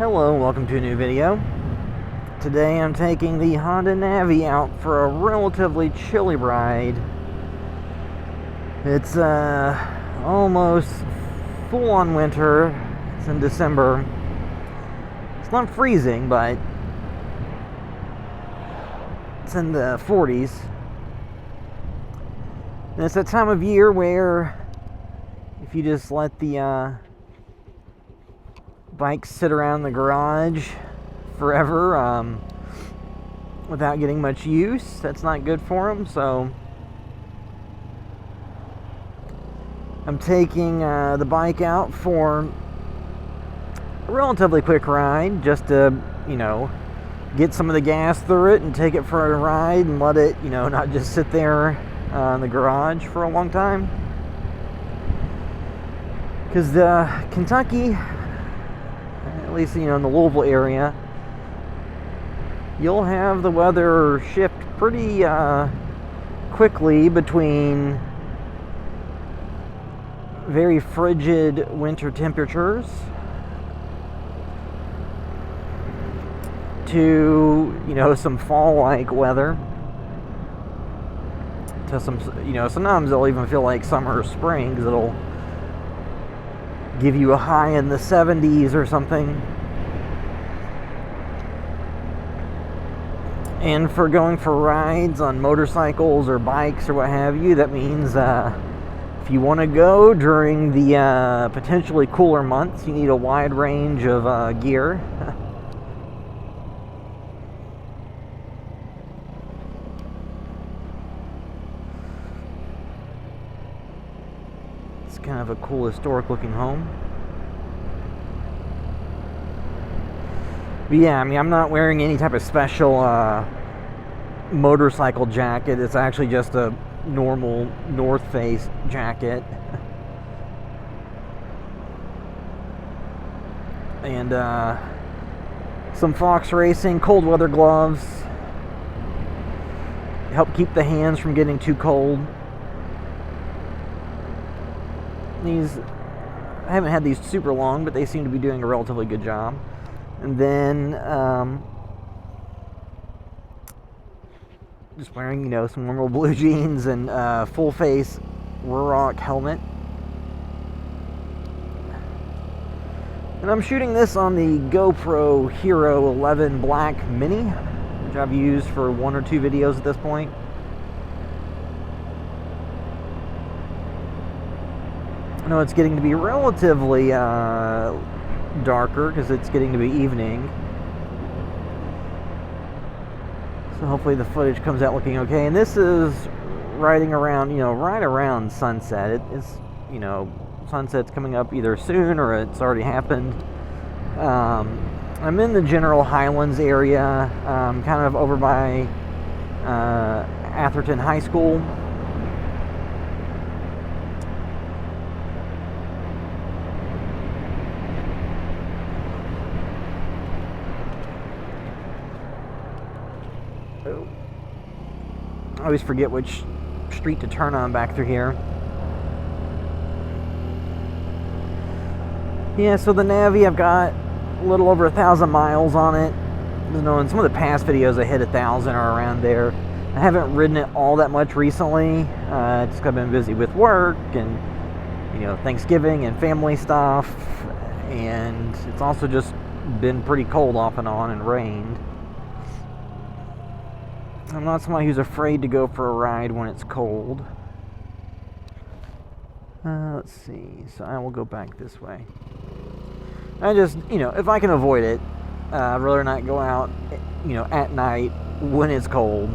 Hello, welcome to a new video. Today I'm taking the Honda Navi out for a relatively chilly ride. It's almost full-on winter. It's in December. It's not freezing, but it's in the 40s. And it's that time of year where if you just let the bikes sit around the garage forever without getting much use, that's not good for them. So I'm taking the bike out for a relatively quick ride, just to, get some of the gas through it and take it for a ride and let it, not just sit there in the garage for a long time. Because Kentucky, at least, in the Louisville area, you'll have the weather shift pretty quickly between very frigid winter temperatures to, some fall-like weather, to some, sometimes it'll even feel like summer or spring, because it'll give you a high in the 70s or something. And for going for rides on motorcycles or bikes or what have you, that means if you want to go during the potentially cooler months, you need a wide range of gear. It's kind of a cool historic looking home. But yeah, I'm not wearing any type of special motorcycle jacket. It's actually just a normal North Face jacket. And some Fox Racing cold weather gloves. Help keep the hands from getting too cold. These, I haven't had these super long, but they seem to be doing a relatively good job. And then just wearing, some normal blue jeans and full face Ruroc helmet. And I'm shooting this on the GoPro Hero 11 Black Mini, which I've used for one or two videos at this point. I know it's getting to be relatively darker because it's getting to be evening. So hopefully the footage comes out looking okay. And this is riding around, right around sunset. It's, sunset's coming up either soon or it's already happened. I'm in the General Highlands area, kind of over by Atherton High School. I always forget which street to turn on back through here. Yeah, so the Navi, I've got a little over 1,000 miles on it. In some of the past videos I hit 1,000 or around there. I haven't ridden it all that much recently. Just 'cause I've been busy with work and, Thanksgiving and family stuff. And it's also just been pretty cold off and on and rained. I'm not somebody who's afraid to go for a ride when it's cold. Let's see. So I will go back this way. I just, if I can avoid it, I'd rather not go out, at night when it's cold.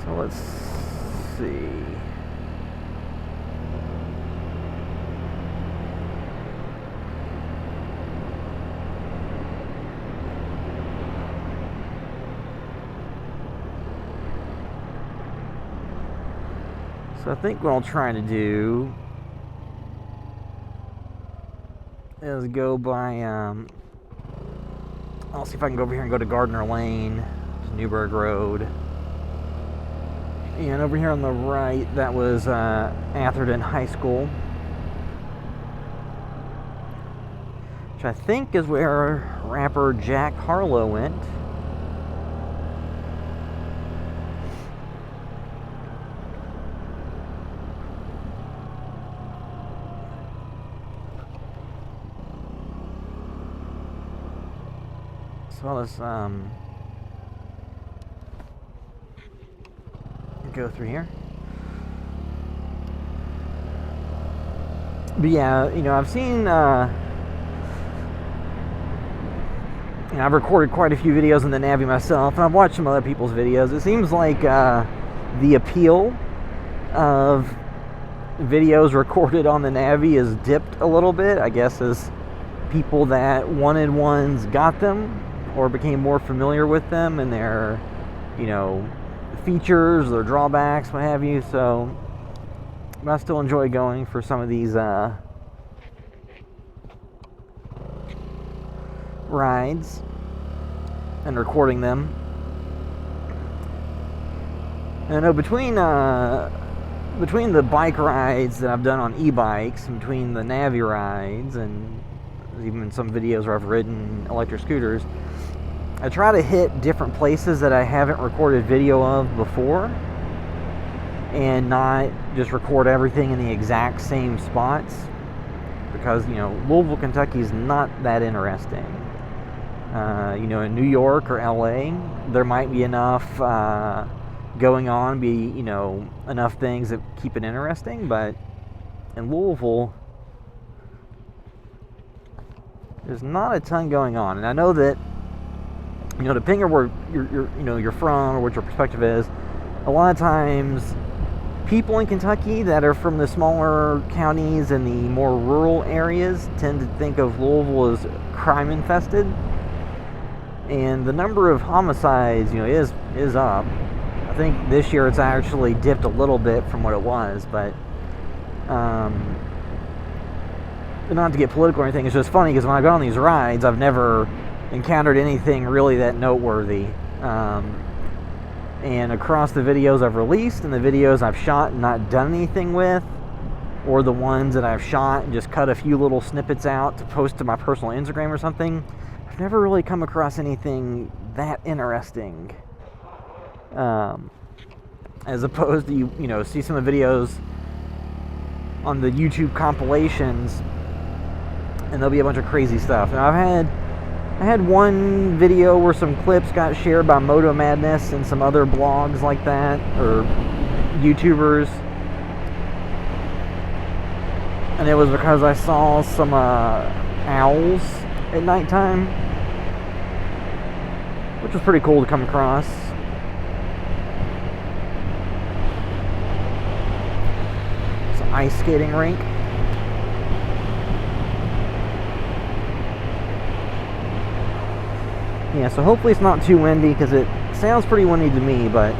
So let's see. So I think what I'll try to do is go by, I'll see if I can go over here and go to Gardiner Lane, Newburg Road. And over here on the right, that was Atherton High School, which I think is where rapper Jack Harlow went. So let's go through here. But yeah, you know, I've seen, I've recorded quite a few videos on the Navi myself, and I've watched some other people's videos. It seems like the appeal of videos recorded on the Navi has dipped a little bit, I guess, as people that wanted ones got them or became more familiar with them and their, you know, features, their drawbacks, what have you. So I still enjoy going for some of these rides and recording them. And I know between the bike rides that I've done on e-bikes and between the Navi rides and even some videos where I've ridden electric scooters, I try to hit different places that I haven't recorded video of before and not just record everything in the exact same spots, because, you know, Louisville, Kentucky is not that interesting. You know, in New York or LA, there might be enough going on, you know, enough things that keep it interesting, but in Louisville, there's not a ton going on. And I know that, you know, depending on where you're from or what your perspective is, a lot of times people in Kentucky that are from the smaller counties and the more rural areas tend to think of Louisville as crime infested, and the number of homicides, you know, is up. I think this year it's actually dipped a little bit from what it was, but not to get political or anything, it's just funny because when I go on these rides, I've never encountered anything really that noteworthy. And across the videos I've released and the videos I've shot and not done anything with, or the ones that I've shot and just cut a few little snippets out to post to my personal Instagram or something, I've never really come across anything that interesting. As opposed to, you know, see some of the videos on the YouTube compilations and there'll be a bunch of crazy stuff. Now I had one video where some clips got shared by Moto Madness and some other blogs like that, or YouTubers. And it was because I saw some owls at nighttime, which was pretty cool to come across. It's an ice skating rink. Yeah, so hopefully it's not too windy, because it sounds pretty windy to me, but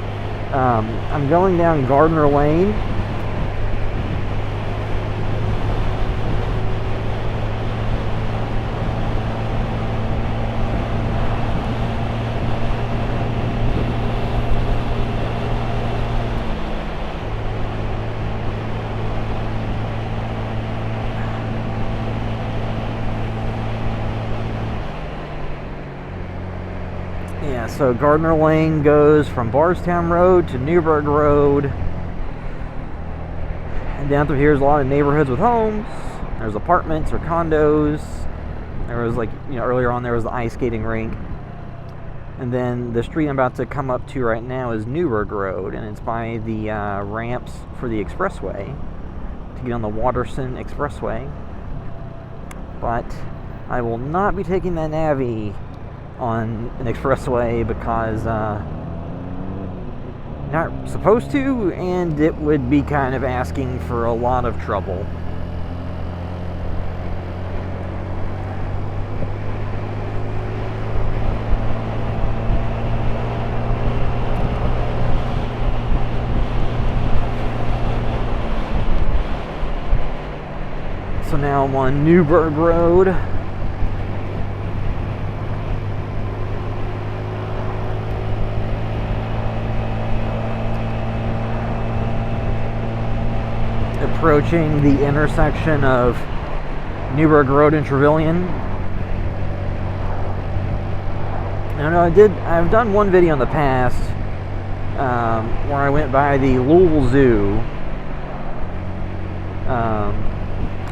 I'm going down Gardiner Lane. Yeah, so Gardiner Lane goes from Bardstown Road to Newburg Road. And down through here is a lot of neighborhoods with homes. There's apartments or condos. There was, like, you know, earlier on there was the ice skating rink. And then the street I'm about to come up to right now is Newburg Road, and it's by the ramps for the expressway to get on the Watterson Expressway. But I will not be taking that Navi on an expressway because not supposed to, and it would be kind of asking for a lot of trouble. So now I'm on Newburg Road. approaching the intersection of Newburg Road and Trevilian. I know I've done one video in the past where I went by the Louisville Zoo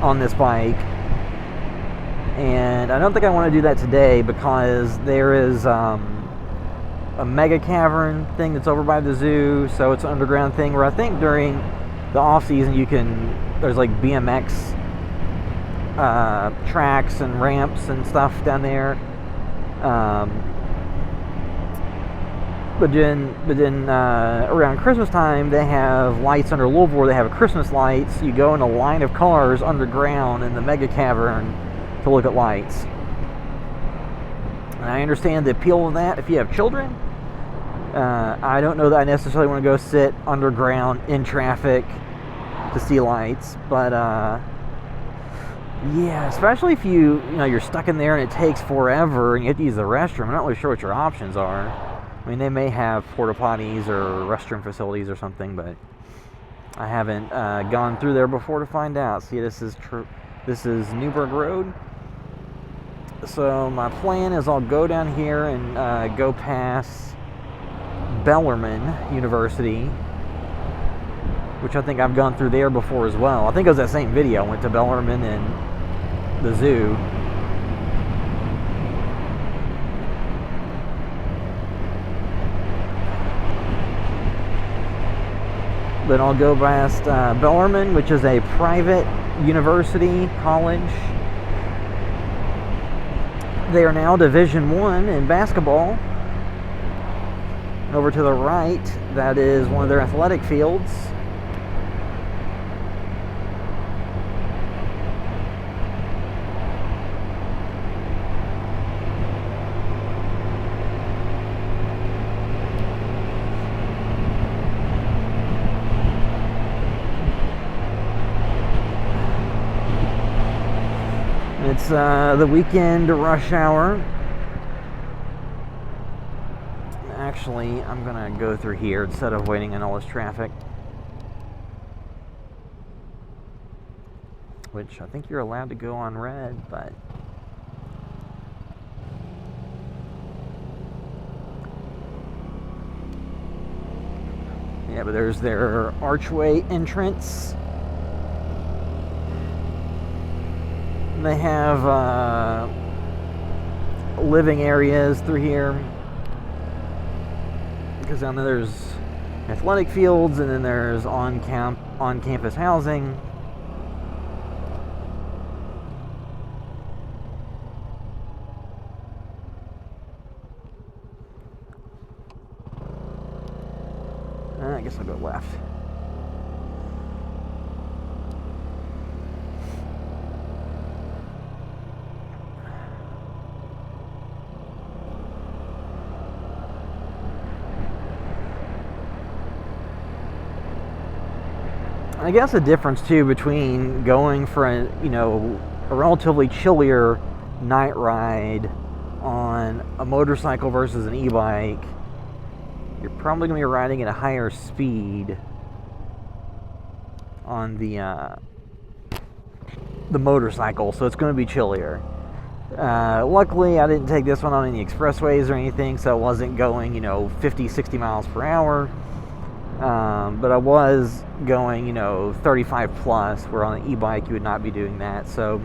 on this bike, and I don't think I want to do that today because there is a mega cavern thing that's over by the zoo, so it's an underground thing where I think during the off season there's like BMX tracks and ramps and stuff down there. But then around Christmas time, they have lights under Louisville where they have Christmas lights. You go in a line of cars underground in the mega cavern to look at lights. And I understand the appeal of that if you have children. I don't know that I necessarily want to go sit underground in traffic to see lights, but yeah, especially if you're stuck in there and it takes forever and you have to use the restroom. I'm not really sure what your options are. I mean, they may have porta potties or restroom facilities or something, but I haven't gone through there before to find out. See, this is Newburg Road. So my plan is I'll go down here and go past Bellarmine University, which I think I've gone through there before as well. I think it was that same video. I went to Bellarmine and the zoo. Then I'll go past Bellarmine, which is a private university college. They are now Division I in basketball. Over to the right, that is one of their athletic fields. It's the weekend rush hour. Actually, I'm gonna go through here instead of waiting in all this traffic, which I think you're allowed to go on red, but yeah, but there's their archway entrance. They have living areas through here, because down there there's athletic fields, and then there's on-campus housing. I guess I'll go left. I guess the difference too between going for a relatively chillier night ride on a motorcycle versus an e-bike, you're probably going to be riding at a higher speed on the motorcycle, so it's going to be chillier. Luckily, I didn't take this one on any expressways or anything, so I wasn't going 50, 60 miles per hour. But I was going, 35 plus, where on an e-bike you would not be doing that. So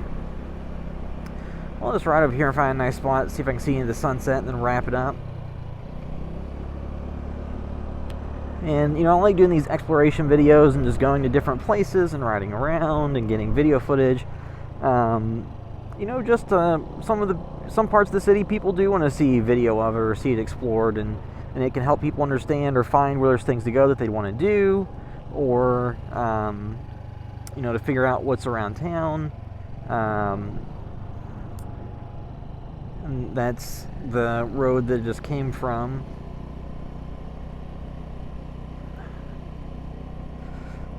I'll just ride over here and find a nice spot, see if I can see into the sunset, and then wrap it up. And, I like doing these exploration videos and just going to different places and riding around and getting video footage. Some parts of the city people do want to see video of it or see it explored, and it can help people understand or find where there's things to go that they want to do, or to figure out what's around town. And that's the road that it just came from.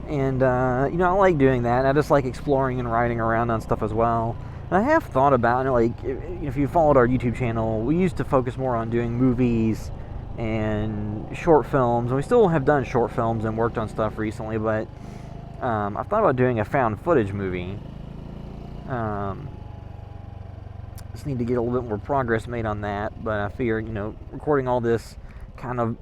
And I like doing that. I just like exploring and riding around on stuff as well. And I have thought about it, like, if you followed our YouTube channel, we used to focus more on doing movies and short films, and we still have done short films and worked on stuff recently, but I've thought about doing a found footage movie. Just need to get a little bit more progress made on that, but I figure, recording all this kind of,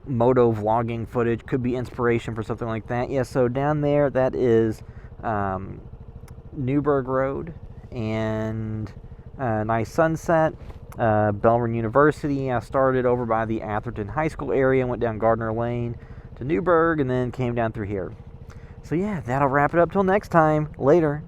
moto vlogging footage could be inspiration for something like that. Yeah, so down there, that is Newburg Road, and nice sunset. Belmont University. I started over by the Atherton High School area, went down Gardiner Lane to Newburg, and then came down through here. So yeah, that'll wrap it up till next time. Later.